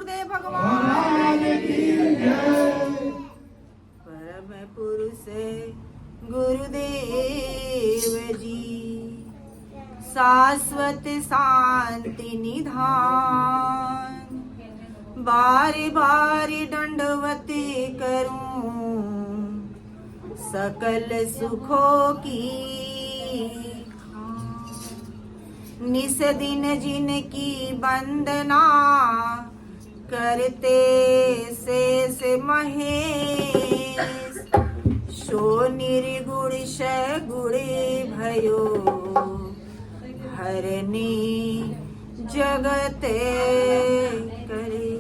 गुरुदेव भगवान की जय। परम पुरुष गुरुदेव जी, शाश्वत शांति निधान, बारी बारी दंडवत करूं सकल सुखों की निस दिन जिनकी वंदना करते शेष महेश, शो निर्गुण सगुण भयो हरनी जगत करे।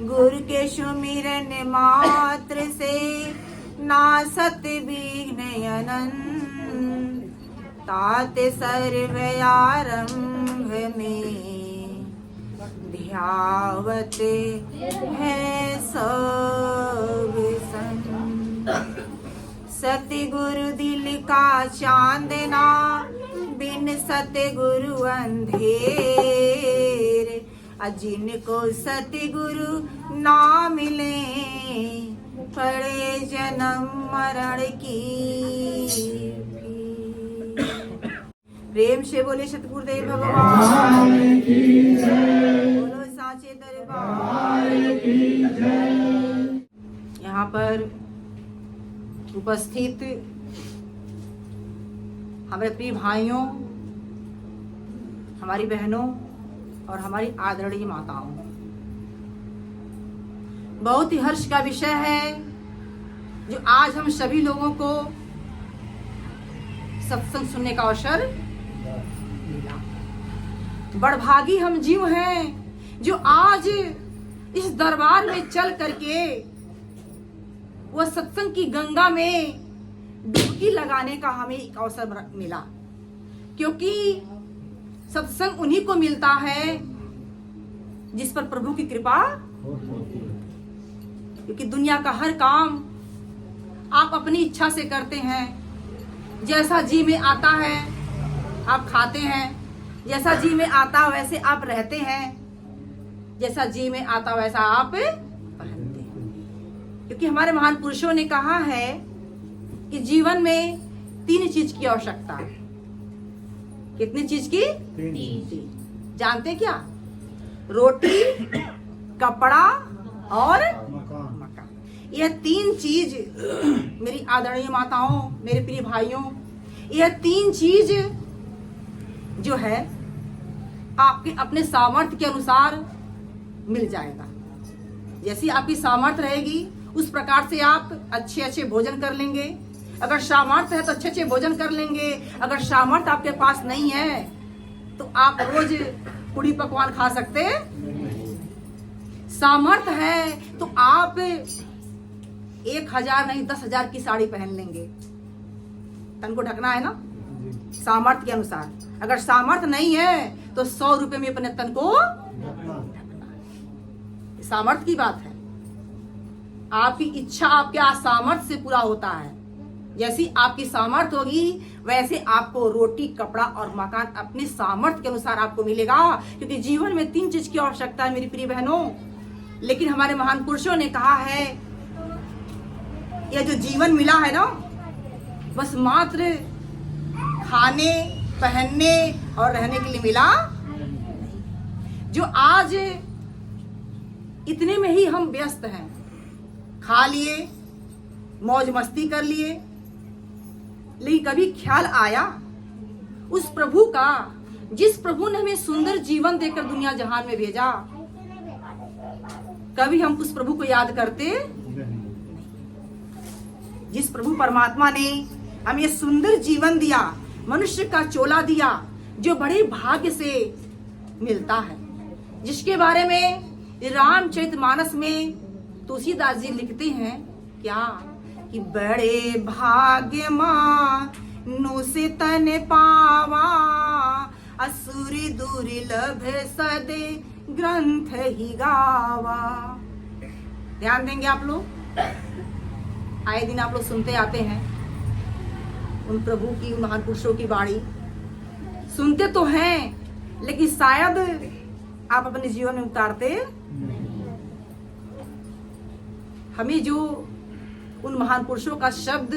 गुरु के सुमिरन मात्र से नासत विघ्न अनंत, तात सर्व आरंभ में ध्यावत है सब संग। सतगुरु दिल का चांदना, बिन सतगुरु अंधेर, जिनको सतगुरु ना मिले पड़े जन्म मरण की। प्रेम से बोले सतगुरुदेव भगवान की जय, बोलो साचे दरबार की जय। यहाँ पर उपस्थित हमारे प्रिय भाइयों, हमारी बहनों और हमारी आदरणीय माताओं, बहुत ही हर्ष का विषय है जो आज हम सभी लोगों को सत्संग सुनने का अवसर मिला। बड़भागी हम जीव हैं जो आज इस दरबार में चल करके वह सत्संग की गंगा में डुबकी लगाने का हमें एक अवसर मिला, क्योंकि सत्संग उन्हीं को मिलता है जिस पर प्रभु की कृपा, क्योंकि दुनिया का हर काम आप अपनी इच्छा से करते हैं। जैसा जी में आता है आप खाते हैं, जैसा जी में आता वैसे आप रहते हैं, जैसा जी में आता वैसा आप पहनते हैं। क्योंकि हमारे महान पुरुषों ने कहा है कि जीवन में 3 चीज की आवश्यकता है। कितनी चीज की? 3। जानते क्या? रोटी, कपड़ा और मकान। यह 3 चीज मेरी आदरणीय माताओं, मेरे प्रिय भाइयों, यह 3 चीज जो है आपके अपने सामर्थ्य के अनुसार मिल जाएगा। जैसी आपकी सामर्थ्य रहेगी उस प्रकार से आप अच्छे अच्छे भोजन कर लेंगे। अगर सामर्थ्य है तो अच्छे अच्छे भोजन कर लेंगे। अगर सामर्थ्य आपके पास नहीं है तो आप रोज पूड़ी पकवान खा सकते। सामर्थ्य है तो आप 1000 नहीं 10,000 की साड़ी पहन लेंगे। तन को ढकना है ना सामर्थ्य के अनुसार। अगर सामर्थ्य नहीं है तो 100 रुपए में अपने तन को ढकना। सामर्थ्य की बात है। आपकी इच्छा आपके सामर्थ्य से पूरा होता है। जैसी आपकी सामर्थ्य होगी वैसे आपको रोटी, कपड़ा और मकान अपने सामर्थ्य के अनुसार आपको मिलेगा। क्योंकि जीवन में 3 चीज की आवश्यकता है मेरी प्रिय बहनों। लेकिन हमारे महान पुरुषों ने कहा है यह जो जीवन मिला है ना, बस मात्र खाने, पहनने और रहने के लिए मिला। जो आज इतने में ही हम व्यस्त हैं, खा लिए, मौज मस्ती कर लिए, लेकिन कभी ख्याल आया उस प्रभु का जिस प्रभु ने हमें सुंदर जीवन देकर दुनिया जहान में भेजा? कभी हम उस प्रभु को याद करते? जिस प्रभु परमात्मा ने हमें सुंदर जीवन दिया, मनुष्य का चोला दिया, जो बड़े भाग्य से मिलता है, जिसके बारे में रामचरितमानस में तुलसीदास जी लिखते हैं क्या कि बड़े भाग्य मानुष तन पावा, असुर दुर्लभ सद ग्रंथ ही गावा। ध्यान देंगे आप लोग, आए दिन आप लोग सुनते आते हैं उन प्रभु की, महान पुरुषों की वाणी सुनते तो हैं, लेकिन शायद आप अपने जीवन में उतारते? हमें जो उन महान पुरुषों का शब्द,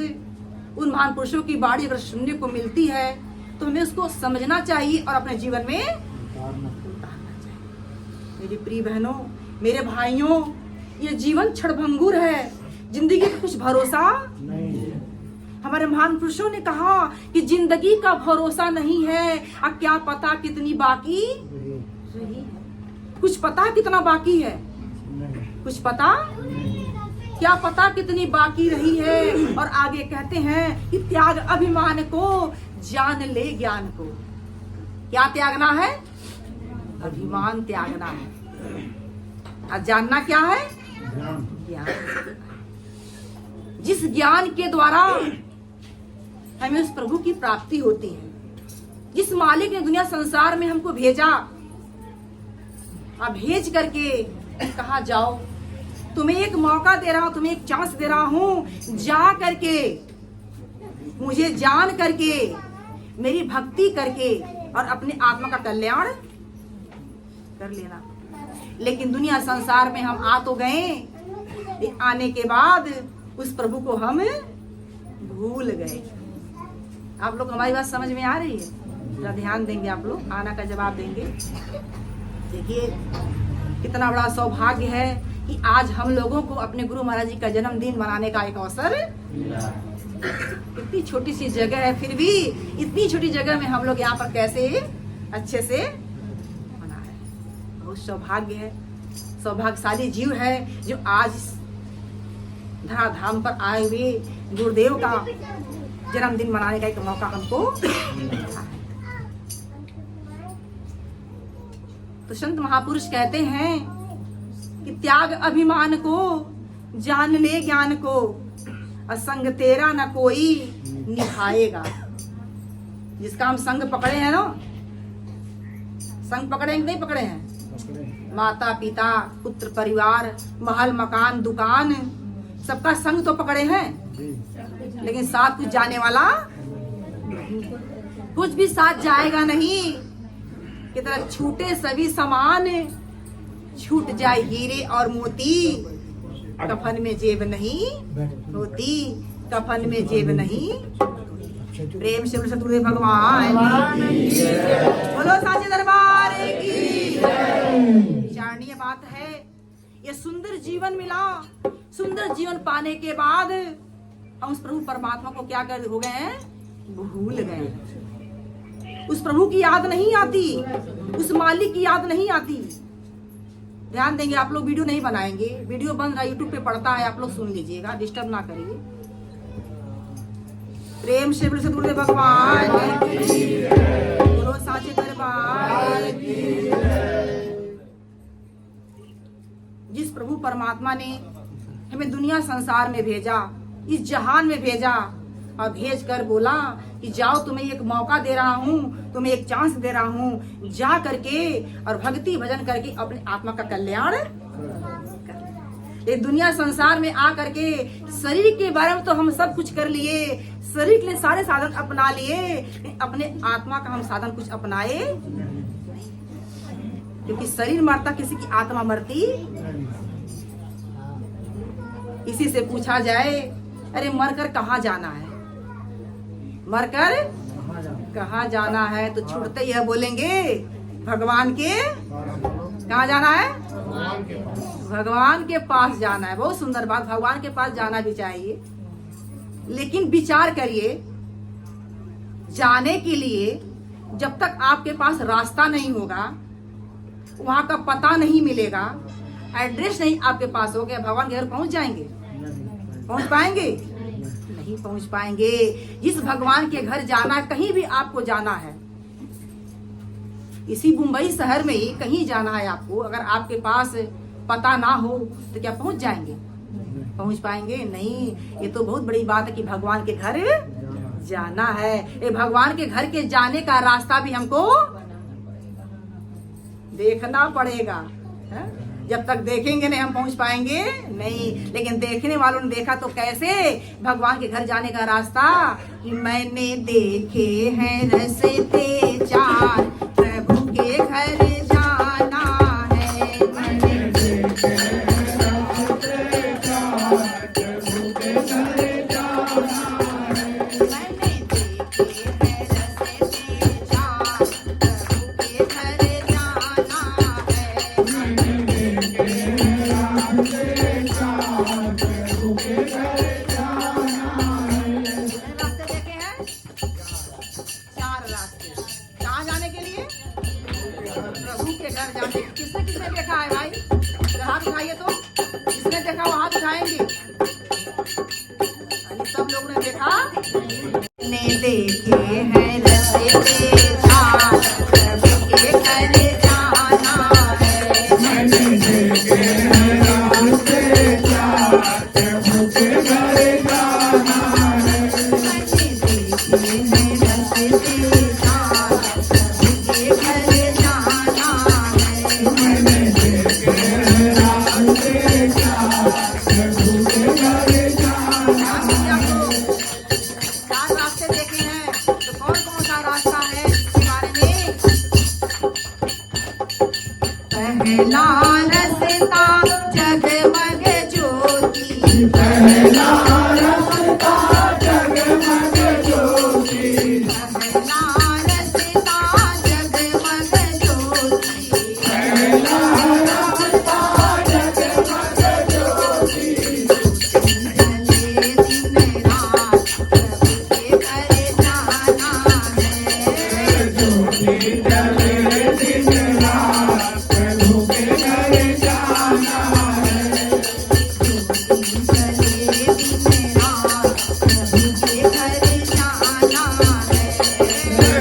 उन महान पुरुषों की वाणी अगर सुनने को मिलती है तो हमें उसको समझना चाहिए और अपने जीवन में उतारना चाहिए। मेरी प्रिय बहनों, मेरे भाइयों, ये जीवन क्षणभंगुर है, जिंदगी का कुछ भरोसा नहीं। हमारे महान पुरुषों ने कहा कि जिंदगी का भरोसा नहीं है, अब क्या पता कितनी बाकी रही है। कुछ पता कितना बाकी है? कुछ पता? क्या पता कितनी बाकी रही है। और आगे कहते हैं कि त्याग अभिमान को, जान ले ज्ञान को। क्या त्यागना है? अभिमान त्यागना है। और जानना क्या है? ज्ञान। जिस ज्ञान के द्वारा हमें उस प्रभु की प्राप्ति होती है, जिस मालिक ने दुनिया संसार में हमको भेजा, अब भेज करके कहा जाओ, तुम्हें एक मौका दे रहा हूं, तुम्हें एक चांस दे रहा हूं, जा करके मुझे जान करके, मेरी भक्ति करके और अपने आत्मा का कल्याण कर लेना। लेकिन दुनिया संसार में हम आ तो गए, आने के बाद उस प्रभु को हम भूल गए। आप लोग हमारी बात समझ में आ रही है? जरा ध्यान देंगे आप लोग, आना का जवाब देंगे। देखिए कितना बड़ा सौभाग्य है कि आज हम लोगों को अपने गुरु महाराज जी का जन्मदिन मनाने का एक अवसर। इतनी छोटी सी जगह है, फिर भी इतनी छोटी जगह में हम लोग यहाँ पर कैसे अच्छे से मना रहे हैं। बहुत सौभाग्य है, सौभाग्यशाली जीव है जो आज धराधाम पर आए हुए गुरुदेव का जन्मदिन मनाने का एक मौका हमको मिला है। तो संत महापुरुष कहते हैं कि त्याग अभिमान को, जान ले ज्ञान को, असंग तेरा न कोई निभाएगा। जिसका हम संग पकड़े हैं ना, संग पकड़े हैं नहीं पकड़े हैं? माता पिता, पुत्र परिवार, महल मकान दुकान, सबका संग तो पकड़े हैं, लेकिन साथ कुछ जाने वाला नहीं। कुछ भी साथ जाएगा नहीं। कि तरह छूटे सभी सामान, छूट जाए हीरे और मोती, कफन में जेब नहीं होती, कफन में जेब नहीं। प्रेम से सतगुरुदेव भगवान बोलो साचे दरबार की। विचारणीय बात है, ये सुंदर जीवन मिला। सुंदर जीवन पाने के बाद हम उस प्रभु परमात्मा को क्या कर हो गए हैं? भूल गए। उस प्रभु की याद नहीं आती, उस मालिक की याद नहीं आती। ध्यान देंगे आप लोग, वीडियो नहीं बनाएंगे, वीडियो बन रहा यूट्यूब पे पड़ता है, आप लोग सुन लीजिएगा, डिस्टर्ब ना करिए। प्रेम से बोलो सतगुरुदेव भगवान बोलो साचे दरबार की। जिस प्रभु परमात्मा ने हमें दुनिया संसार में भेजा, इस जहान में भेजा, और भेज कर बोला कि जाओ, तुम्हें एक मौका दे रहा हूँ, तुम्हें एक चांस दे रहा हूँ, जा करके और भक्ति भजन करके अपने आत्मा का कल्याण कर। ये दुनिया संसार में आ करके शरीर के बारे में तो हम सब कुछ कर लिए, शरीर के लिए सारे साधन अपना लिए, अपने आत्मा का हम साधन कुछ अपनाए, क्योंकि शरीर मरता, किसी की आत्मा मरती। इसी से पूछा जाए, अरे मरकर कहाँ जाना है? मरकर कहाँ जाना है? तो छूटते ही है बोलेंगे भगवान के। कहाँ जाना है? भगवान के पास जाना है। बहुत सुंदर बात, भगवान के पास जाना भी चाहिए, लेकिन विचार करिए, जाने के लिए जब तक आपके पास रास्ता नहीं होगा, वहां का पता नहीं मिलेगा, एड्रेस नहीं आपके पास हो गया, भगवान के घर पहुंच जाएंगे? पहुंच पाएंगे? नहीं पहुंच पाएंगे। जिस भगवान के घर जाना है, कहीं भी आपको जाना है, इसी मुंबई शहर में ही कहीं जाना है आपको, अगर आपके पास पता ना हो तो क्या पहुंच जाएंगे? पहुंच पाएंगे? नहीं। ये तो बहुत बड़ी बात है कि भगवान के घर जाना है। ये भगवान के घर के जाने का रास्ता भी हमको देखना पड़ेगा। है? जब तक देखेंगे नहीं हम पहुंच पाएंगे नहीं। लेकिन देखने वालों ने देखा तो कैसे भगवान के घर जाने का रास्ता, कि मैंने देखे हैं रस्ते चार, प्रभु के घर जाना घर जाने। किसने किसने देखा है भाई? तो हाथ उठाइए तो, जिसने देखा वो हाथ उठाएंगे। सब लोगों ने देखा, ने देखे हैं रस्ते चार, सबके घर जाना है। मैंने देखे हैं रस्ते चार, सबके घर जाना है। मैंने देखे हैं रस्ते चार, सबके घर जाना है। मैंने देखे हैं रस्ते चार, सबके घर जाना है। चार रास्ते देखे हैं, तो कौन कौन सा रास्ता है इसके बारे में? पहला रास्ता जगमग ज्योति, पहला रास्ता जगमग ज्योति, पहला रास्ता जगमग ज्योति, पहला रास्ता जगमग ज्योति। चले दिन रात सबके घर जाना है। ज्योति जले दिन रात सबके घर जाना है। ज्योति जले दिन रात सबके घर जाना है।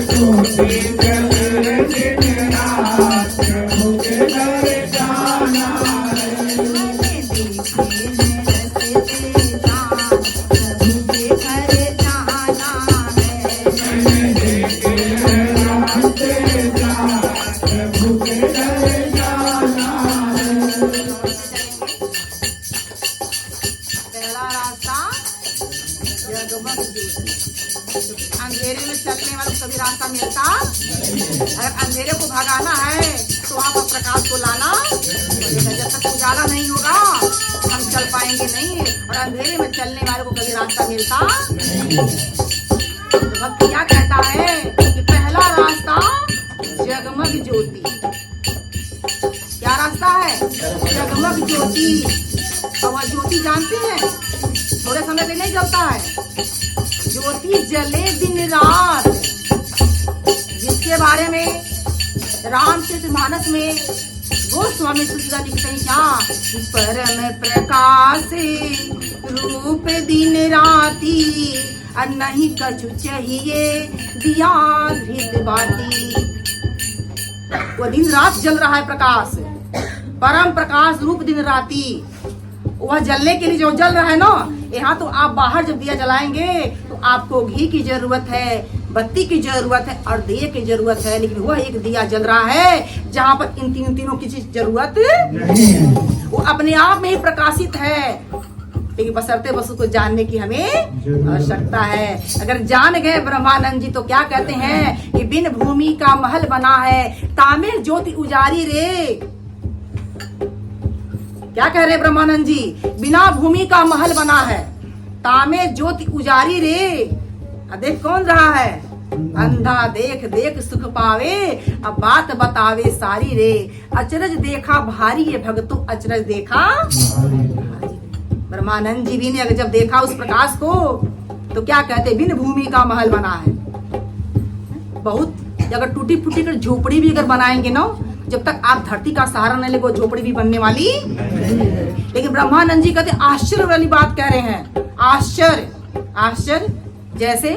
ज्योति जले दिन रात सबके घर जाना है। मैंने देखे हैं रस्ते चार, सबके घर जाना है। मैंने देखे हैं रस्ते चार, सबके घर जाना है। पहला रास्ता जगमग ज्योति। अंधेरे में चलने वालों को कभी रास्ता मिलता? अगर अंधेरे को भगाना है तो वहाँ पर प्रकाश को लाना पड़ेगा। जब तक उजाला नहीं होगा हम चल पाएंगे नहीं। और अंधेरे में चलने वालों को कभी रास्ता मिलता? तो भक्त क्या कहता है कि पहला रास्ता जगमग ज्योति। क्या रास्ता है? जगमग ज्योति। और वह ज्योति जानते हैं थोड़े समय पे नहीं जलता है। ज्योति जले दिन रात, जिसके बारे में रामचरितमानस में गोस्वामी तुलसीदास लिखते हैं क्या? परम प्रकाश रूप दिन राती, नहीं कछु चाहिए दिया भित बाती। वो दिन रात जल रहा है प्रकाश, परम प्रकाश रूप दिन राती। वह जलने के लिए जो जल रहा है ना, यहाँ तो आप बाहर जब दिया जलाएंगे तो आपको घी की जरूरत है, बत्ती की जरूरत है और दिए की जरूरत है। लेकिन वह एक दिया जल रहा है जहाँ पर इन तीनों की चीज जरूरत नहीं। वो अपने आप में ही प्रकाशित है, लेकिन बशर्ते बस उसको जानने की हमें आवश्यकता है। अगर जान गए ब्रह्मानंद जी तो क्या कहते हैं कि बिन भूमि का महल बना है, तामिल ज्योति उजारी रे। क्या कह रहे ब्रह्मानंद जी? बिना भूमि का महल बना है, तामे ज्योति उजारी रे। देख कौन रहा है? अंधा देख देख सुख पावे, अब बात बतावे सारी रे। अचरज देखा भारी ये भगतो, अचरज देखा ब्रह्मानंद जी भी ने अगर जब देखा उस प्रकाश को तो क्या कहते? बिन भूमि का महल बना है। बहुत अगर टूटी फूटी कर झोपड़ी भी अगर बनाएंगे ना, जब तक आप धरती का सहारा नहीं लेंगे झोपड़ी भी बनने वाली। लेकिन ब्रह्मानंद जी कहते आश्चर्य वाली बात कह रहे हैं। आश्चर्य आश्चर्य जैसे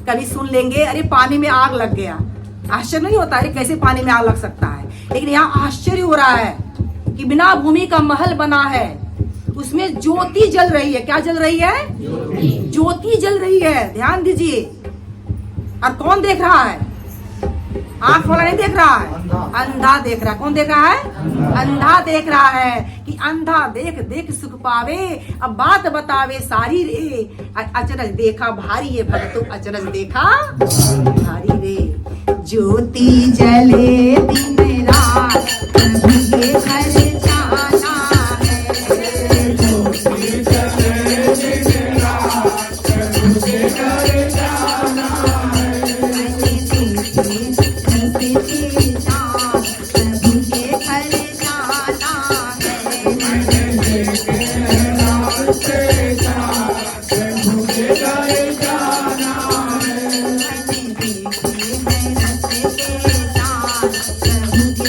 कभी सुन लेंगे अरे पानी में आग लग गया, आश्चर्य नहीं होता अरे कैसे पानी में आग लग सकता है। लेकिन यहाँ आश्चर्य हो रहा है कि बिना भूमि का महल बना है, उसमें ज्योति जल रही है। क्या जल रही है? ज्योति जल रही है। ध्यान दीजिए। और कौन देख रहा है? आंख वाला नहीं देख रहा है, अंधा देख रहा है। कौन देख रहा है? अंधा देख रहा है कि अंधा देख देख सुख पावे, अब बात बतावे सारी रे। अचरज देखा भारी ये भक्तो, अचरज देखा भारी रे। ज्योति जले दिन रात सबके घर जाना है। ज्योति जले दिन रात सबके घर जाना है।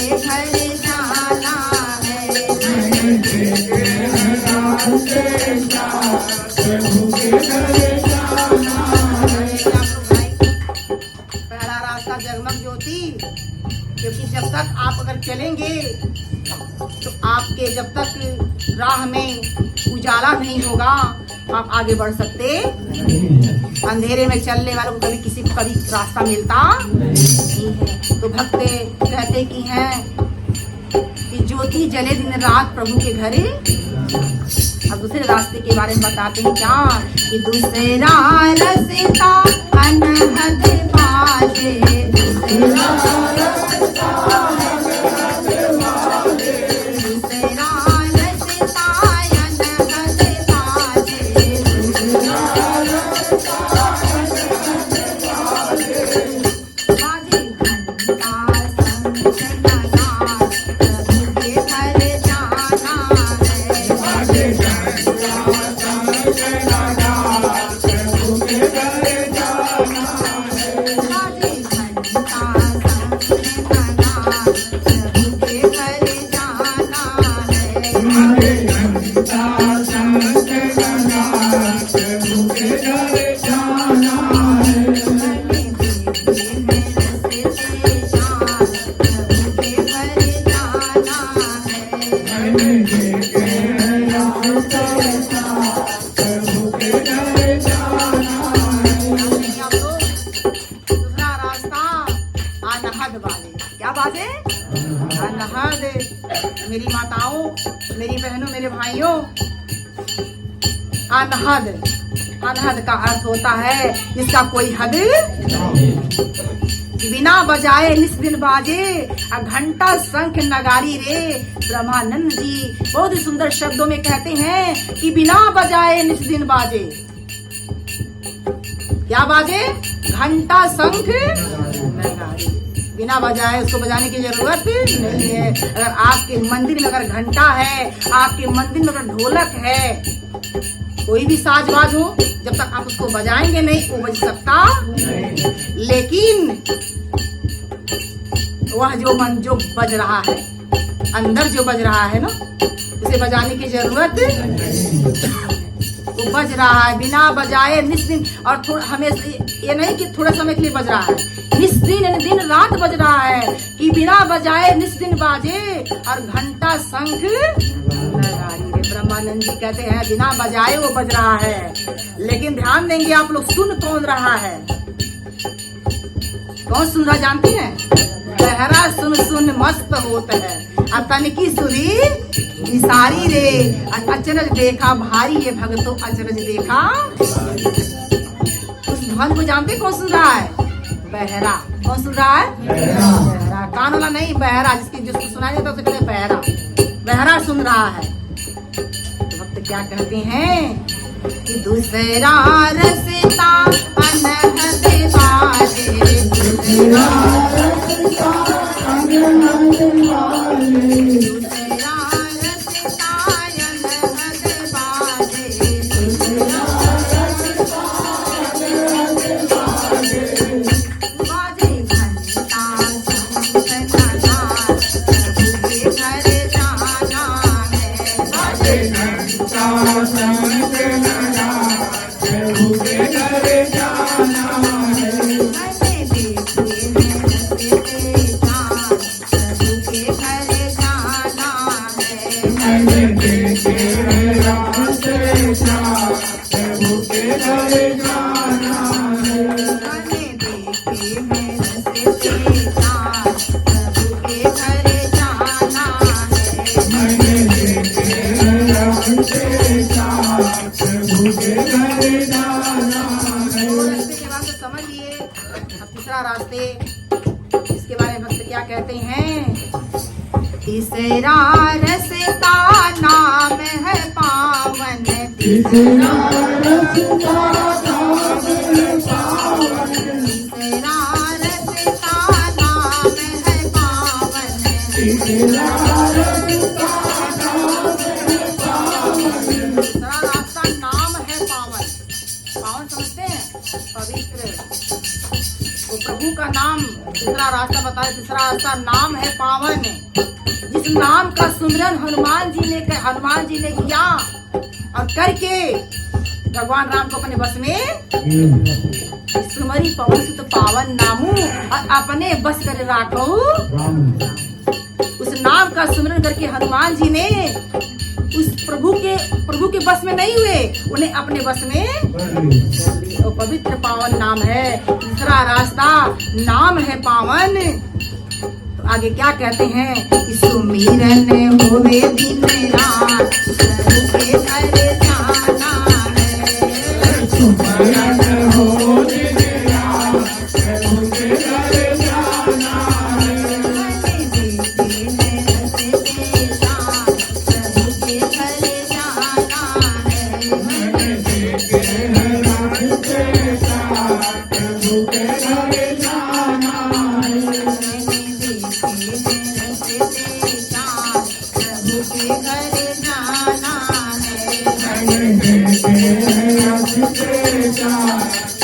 घर भक्ति, क्योंकि जब तक आप अगर चलेंगे तो आपके जब तक राह में उजाला नहीं होगा आप आगे बढ़ सकते। अंधेरे में चलने वालों को कभी किसी को कभी रास्ता मिलता नहीं है। तो भक्त कहते कि हैं कि ज्योति जले दिन रात प्रभु के घरे। अब दूसरे रास्ते के बारे में बताते हैं क्या कि दूसरा रास्ता अनहद बाजे, दूसरा रास्ता अनहद बाजे, दूसरा रास्ता अनहद बाजे, दूसरा रास्ता अनहद बाजे, बाजे घंटा संग नगार प्रभु के घर जाना है, बाजे क्या बाजे अनहद। मेरी माताओं, मेरी बहनों, मेरे भाइयों, अनहद, अनहद का अर्थ होता है जिसका कोई हद, बिना बजाए निस दिन बाजे घंटा शंख नगारी रे। ब्रह्मानंद जी बहुत ही सुंदर शब्दों में कहते हैं कि बिना बजाए निस दिन बाजे, क्या बाजे? घंटा शंख नगारी। बिना बजाए उसको बजाने की जरूरत नहीं है। अगर आपके मंदिर में अगर घंटा है, आपके मंदिर में अगर ढोलक है, कोई भी साजबाज हो, जब तक आप उसको बजाएंगे नहीं वो बज सकता। लेकिन वह जो बज रहा है, अंदर जो बज रहा है ना, उसे बजाने की जरूरत वो बज रहा है बिना बजाए निस दिन। और हमेशा ये नहीं कि थोड़े समय के लिए बज रहा है, निस दिन दिन रात बज रहा है कि बिना बजाए निस दिन बाजे और घंटा शंख नगारी। ब्रह्मानंद जी कहते हैं बिना बजाए वो बज रहा है, लेकिन ध्यान देंगे आप लोग सुन कौन रहा है? कौन सुन रहा जानती हैं? बहरा सुन सुन मस्त होता है तन की सुरी निसारी रे। अचरज देखा भारी ये भगतो अचरज देखा। उस ध्वन को जानते कौन सुन रहा है? बहरा। कौन सुन रहा है? बहरा। कान वाला नहीं, बहरा। जिसको सुनाई देता उसे कहते बहरा। बहरा सुन रहा है। तो भक्त क्या कहते हैं कि दूसरा रसता अनहद बाजे, दूसरा रसता अनहद बाजे, दूसरा रसता अनहद बाजे, दूसरा रसता अनहद बाजे, बाजे घंटा शंख नगार प्रभु के घर जाना है, बाजे घंटा शंख नगार प्रभु के घर जाना है। मैंने देखे हैं रस्ते जान प्रभु के घर जाना है, मैंने देखे हैं रास्ते जान प्रभु के घर जाना है, मैंने देखे हैं रस्ते जान प्रभु के घर जाना है, मैंने देखे हैं रास्ते जान प्रभु के घर जाना है। रास्ते के बाद तो समझ लिए। अब तीसरा रास्ते, इसके बारे में भक्त क्या कहते हैं? तीसरा रस्ता नाम है पावन, तीसरा रस्ता नाम है पावन, तीसरा रस्ता नाम है पावन, तीसरा रस्ता नाम है पावन, तीसरा रास्ता नाम है पावन। पावन समझते हैं? पवित्र। वो प्रभु का नाम तीसरा रास्ता बताए। तीसरा रास्ता नाम है पावन। जिस नाम का सुमिरन हनुमान जी ने किया और करके भगवान राम को अपने बस में सुमरी पवन सुत पावन नामू और अपने बस कर राखो। उस नाम का सुमरन करके हनुमान जी ने उस प्रभु के बस में नहीं हुए, उन्हें अपने बस में और पवित्र पावन नाम है। दूसरा रास्ता नाम है पावन। तो आगे क्या कहते हैं, सुमिरन होवे दिन रात प्रभु के घर जाना है। सुमिरन हो दिन रात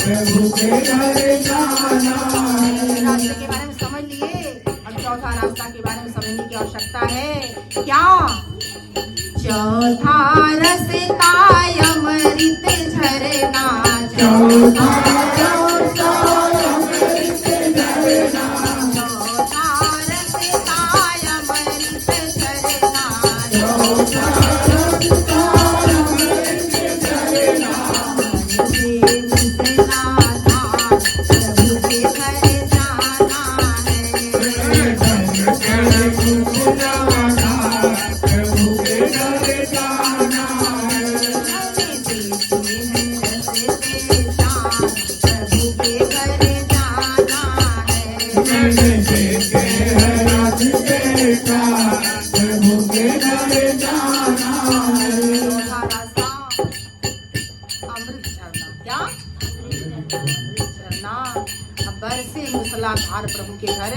प्रभु के घर जाना रास्ते के बारे में समझ लिए। अब चौथा रास्ता के बारे में समझने की आवश्यकता है। क्या चौथा रास्ता अमृत झरना, चौथा रास्ता अमृत झरना, चौथा रास्ता अमृत झरना, चौथा रास्ता अमृत झरना। मूसलाधार प्रभु के घर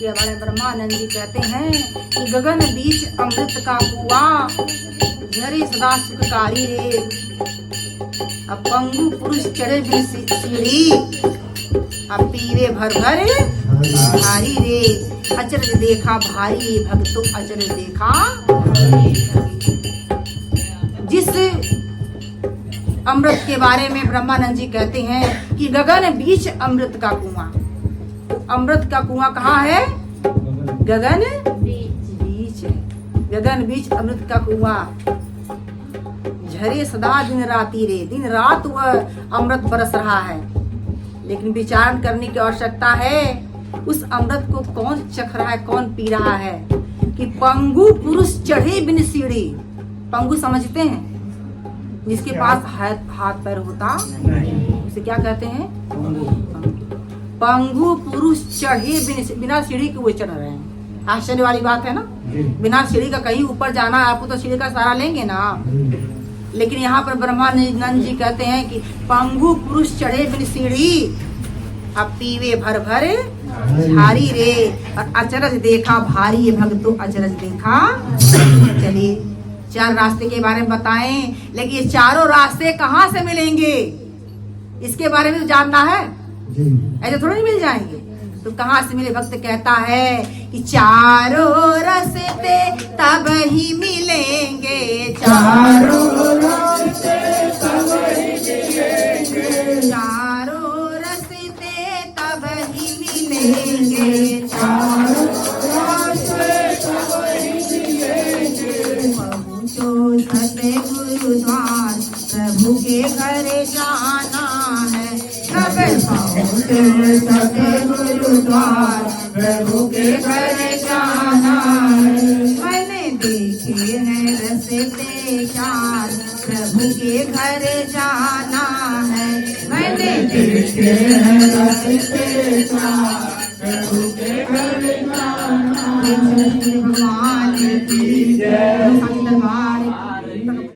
ये बड़े ब्रह्मानंद जी कहते हैं कि गगन बीच अमृत का कुआं झरे सदा सुखकारी रे। अब पंगु पुरुष चढ़े बिन सीढ़ी, अब पीवे भर भर भारी रे। अचरज देखा भारी भक्तो अचरज देखा। जिस अमृत के बारे में ब्रह्मानंद जी कहते हैं कि गगन बीच अमृत का कुआं। अमृत का कुआं कहाँ है? गगन बीच। गगन बीच अमृत का कुआं झरे सदा दिन राती रे। दिन रात वह अमृत बरस रहा है, लेकिन विचार करने की आवश्यकता है उस अमृत को कौन चख रहा है, कौन पी रहा है। कि पंगु पुरुष चढ़े बिन सीढ़ी। पंगु समझते हैं? जिसके पास हाथ पैर होता उसे क्या कहते हैं? पंगु पुरुष चढ़े बिना सीढ़ी के वो चढ़ रहे हैं। आश्चर्य वाली बात है ना। बिना सीढ़ी का कहीं ऊपर जाना है आपको तो सीढ़ी का सहारा लेंगे ना। लेकिन यहाँ पर ब्रह्मानंद जी कहते हैं कि पंगु पुरुष चढ़े बिन सीढ़ी, अब पीवे भर भर भारी रे। और अचरज देखा भारी भक्तो अचरज देखा। चलिए 4 रास्ते के बारे में बताएं, लेकिन ये चारों रास्ते कहाँ से मिलेंगे इसके बारे में जानना है। ऐसे थोड़ा नहीं मिल जाएंगे। तो कहाँ से मिले? भक्त कहता है कि चारों रास्ते तब ही मिलेंगे, चारों रास्ते तब ही मिलेंगे, चारों रास्ते तब ही मिलेंगे, चारों रास्ते तब ही मिलेंगे। पहुँचो सतगुरु द्वार प्रभु के घर जाना है। सतगुरु द्वार प्रभु के घर जाना है। मैंने देखे हैं रस्ते 4 प्रभु के घर जाना है। मैंने देखे हैं रस्ते 4 प्रभु के घर जाना है। भगवान की जय।